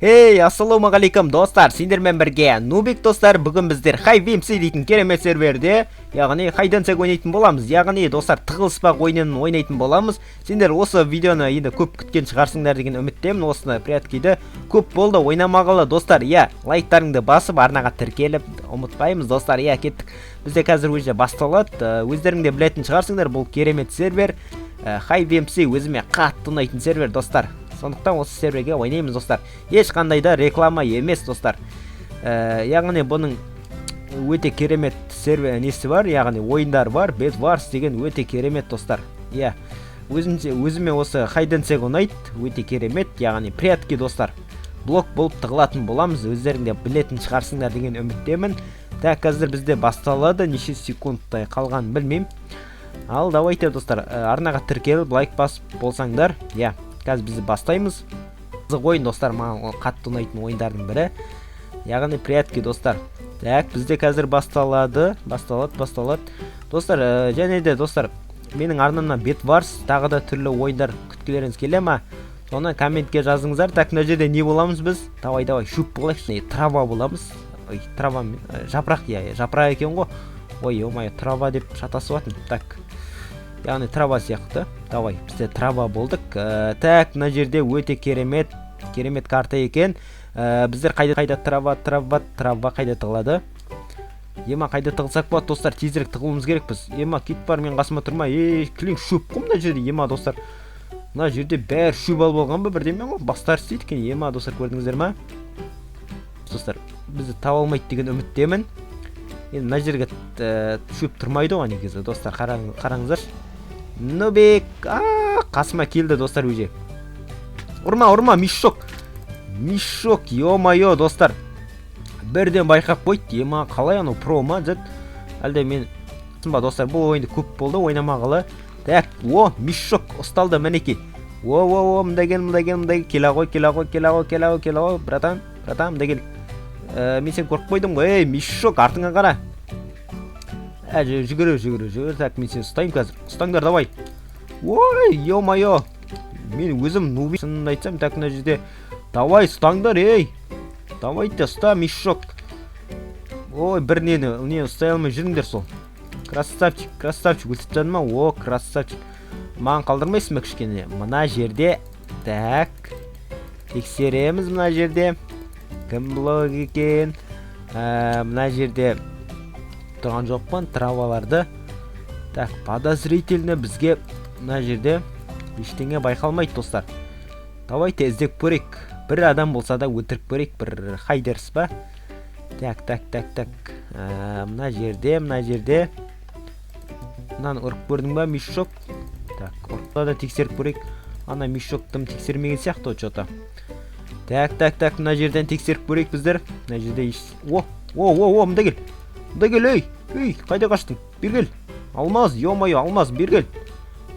Ассалаумағалейкум достар, сендермен бірге Нубик достар, бүгін біздер HiveMC дейтін керемет серверде, яғни хайдансек ойнайтын боламыз. Яғни достар, тығылыспақ ойынын ойнайтын боламыз. Сендер осы видеоны енді көп күткен шығарсыңдар деген үміттемін. Осыны прияткиді көп болды ойнамағалы достар. Лайктарыңды басып, арнаға тіркеліп, ұмытпаймыз достар. Кеттік. Бізде қазір өзі басталады. Өздеріңде білетін шығарсыңдар, бұл керемет сервер. HiveMC өзіме қатты ұнайтын сервер достар. Сондықтан осы серверге ойнаймыз достар. Ешқандай да реклама емес достар. Яғни бұның өте керемет сервер несі бар, яғни ойындар бар, Bedwars деген өте керемет достар. Өзіме осы хайдансек ұнайды, өте керемет, яғни приятки достар. Блок болып тығылатын боламыз, өздеріңде білетін шығарсыңдар деген үміттемін. Қазір бізде басталады, неше секундтай қалған білмеймін. Ал давайте достар, арнаға тіркеліп лайк басып болсаңдар, қазір бізді бастаймыз. Қызық ойын достар, маған қатты ұнайтын ойындардың бірі. Яғни приятки достар. Бізде қазір басталады. Достар, және де достар, менің арнамнан Bedwars тағы да түрлі ойындар күткілеріңіз келе ма? Соны комментке жазыңыздар. Мына жерде не боламыз біз? Давай, шөп болайықшы. Трава боламыз. Трава, жапырақ, жапырақ екен ғой. Ой, трава деп шатасып атын. Яғни трава сияқты. Давай, бізде трава болдық. Мына жерде өте керемет карта екен. Біздер қайда трава қайда тығылады? Қайда тығылсақ болады достар, тезірек тығылуымыз керекпіз. Кит бар, мен қасыма тұрма. Кілең шөп қой мына жерде, достар. Мына жерде бәрі шөп алып алған ба бірдеме ғой? Бастар істейді екен, достар, көрдіңіздер ма? Достар, бізді таба алмайды деген үміттемін. Енді мына жерге шөп тұрмайды ғой негізі достар, қараңыздар. Нубик, қасыма келді достар өже. Ұрма, мишок, ё-майо достар. Бірден байқап қойды, қалай анау про ма, әлде мен достар, бұл ойынды көп болды ойнамағалы. Мишок ұсталды мінеке. Мында кел, кела ғой, братан, мында кел. Мен сен көріп қойдым ғой, мишок, артыңа қара. Жүгірі. Мен сен ұстайым қазір. Ұстаңдар, давай. Ё-майо. Мен өзім нубик шынын айтсам, мына жерде. Давай, ұстаңдар, Давайте, ұста, мишок. Бір не ұстай алмай жүріңдер сол. Красавчик, өлтіп жадым ма? Красавчик. Маған қалдырмайсың ба кішкене? Мына жерде. Тексереміз мына жерде. Кім блог екен? Мына жерде тұрған жоқпын, траваларды. Подозрительно бізге мына жерде ештеңе байқалмайды достар. Давайте іздеп көрейік. Бір адам болса да өтіріп көрейік, бір хайдерс ба? Мына жерде. Мынаны ұрып көрдің ба, мишок? Ұрықта да тексеріп көрейік. Ана мишоктым тексермеген сияқты что-то. Мына жерден тексеріп көрейік біздер. Мына жерде мында кел. Қайда қаштың? Бер кел. Алмаз, ё-майо, алмаз, бер кел.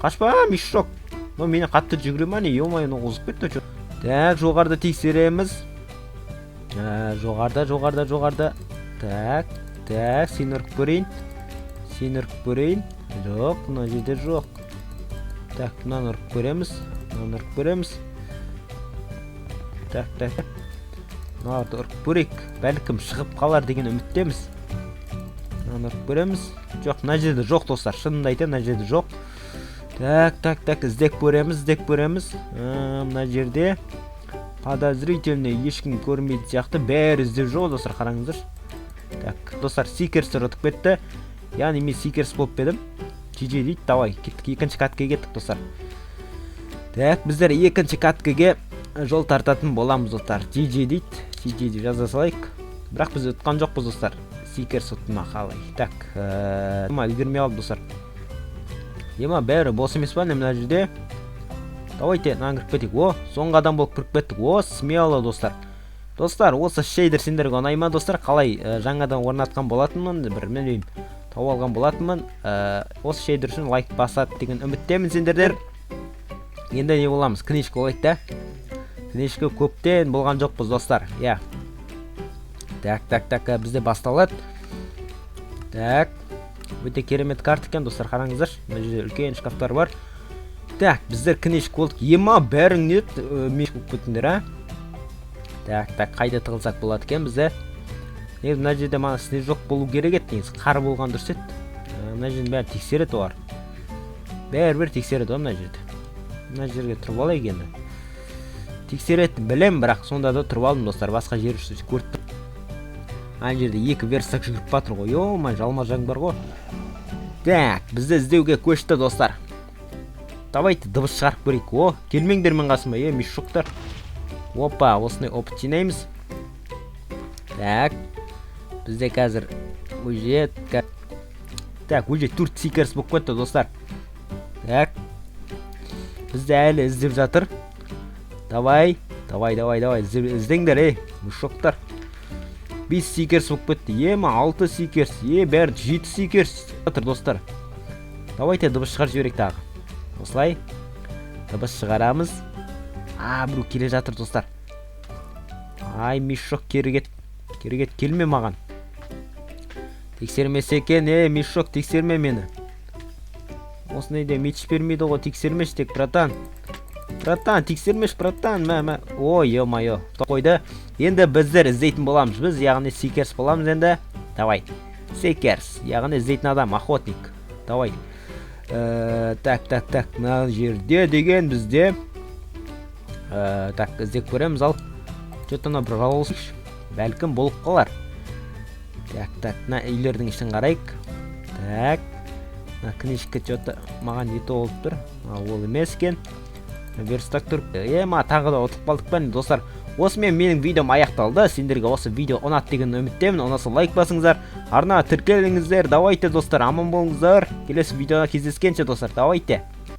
Қашпа, мишок. Мені қатты жүгіре ма не, ё-майо, ұзып кетті. Жоғарда тексереміз. Жоғарда. Сен ұрып көрейін. Жоқ, мына жерде жоқ. Мынаны ұрып көреміз. Мынарды ұрып көрейік. Бәлкім шығып қалар деген үміттеміз. Мынаны ұрып көреміз. Жоқ, мына жерде жоқ достар. Шынымды айтайын, мына жерде жоқ. Іздеп көреміз. Мына жерде подозрительный ешкім көрмейді сияқты. Бәрі іздеп жоқ достар, қараңыздар. Достар, Seekers ұтып кетті. Яғни мен Seekers болып бедім. GG дейді, давай, кеттік, екінші каткеге кеттік достар. Біздер екінші каткеге жол тартатын боламыз достар. GG дейді, жаза салайық. Бірақ біз ұтқан жоқпыз достар. Seekers ұттыма қалай. Үлгермей алып достар. Бәрі бос емес па, мына жерде. Давайте, мынаны кіріп кетейік. Соңғы адам болып кіріп кеттік. Смело достар. Достар, осы шейдер сендерге ұнай достар. Қалай жаңадан орнатқан болатынмын, бір білмеймін. Тауып алған болатынмын. Осы шейдер үшін лайк басады деген үміттемін сендердер. Енді не боламыз? Книжка олайды да. Книжка көптен болған жоқпыз достар. Бізде басталады. Өте керемет карта екен достар, қараңыздар. Мына жерде үлкен шкафтар бар. Біздер книжка болдық. Бәрің нет меш болып кеттіңдер, Так, қайда тығылсақ болады екен бізде? Негізі мына жерде мана снежок болу керек еді, негізі қар болған дұрыс еді. Мына жердің бәрі тексереді олар. Бәрібір тексереді ғой мына жерде. Мына жерге тұрып алайық енді. Тексеретін білем, бірақ сонда да тұрып алдым достар, басқа жер үшін көріп тұр. Ана жерде екі верстак жүгіріп батыр ғой. Йо-май, жалма-жан бар ғой. Так, бізді іздеуге көшті достар. Давайте дыбыс шығарып көрейік. О, келмеңдер мен қасыма, мешоктар. Опа, осыны опыт жинаймыз. Так, бізде қазір уже төрт секерс болып кетті достар. Так, бізді әлі іздеп жатыр. Давай, іздеңдер, мешоктар. 5 секерс болып кетті, 6 секерс, бәрі 7 секерс жатыр достар. Давайте дыбыс шығар жіберек тағы. Осылай дыбыс шығарамыз. Біреу келе жатыр достар. Ай, мешок керегет келме маған. Тексермесе екен, мешок тексерме мені. Осынайда меч бермейді ғой, тексермеш тек, братан. Братан, тексермеш, братан. Ой, ё-моё. Қойды. Енді біздер іздейтін боламыз біз, яғни секерс боламыз енді. Давай. Секерс, яғни іздейтін адам, охотник. Давай. Так. Мына жерде деген бізде. Так, іздеп көреміз ал. Что-то бір жалғыз. Бәлкім болып қалар. Так, мына үйлердің ішін қарайық. Так. Мына книжка что-то маған ете болып тұр. Ол емес екен. Верстак тұр. Тағы да ұтып қалдық па достар. Осымен менің видеом аяқталды. Сендерге осы видео ұнады деген үміттемін. Ұнаса лайк басыңыздар. Арна тіркеліңіздер. Давайте достар, аман болыңыздар. Келесі видеода кездескенше достар. Давайте.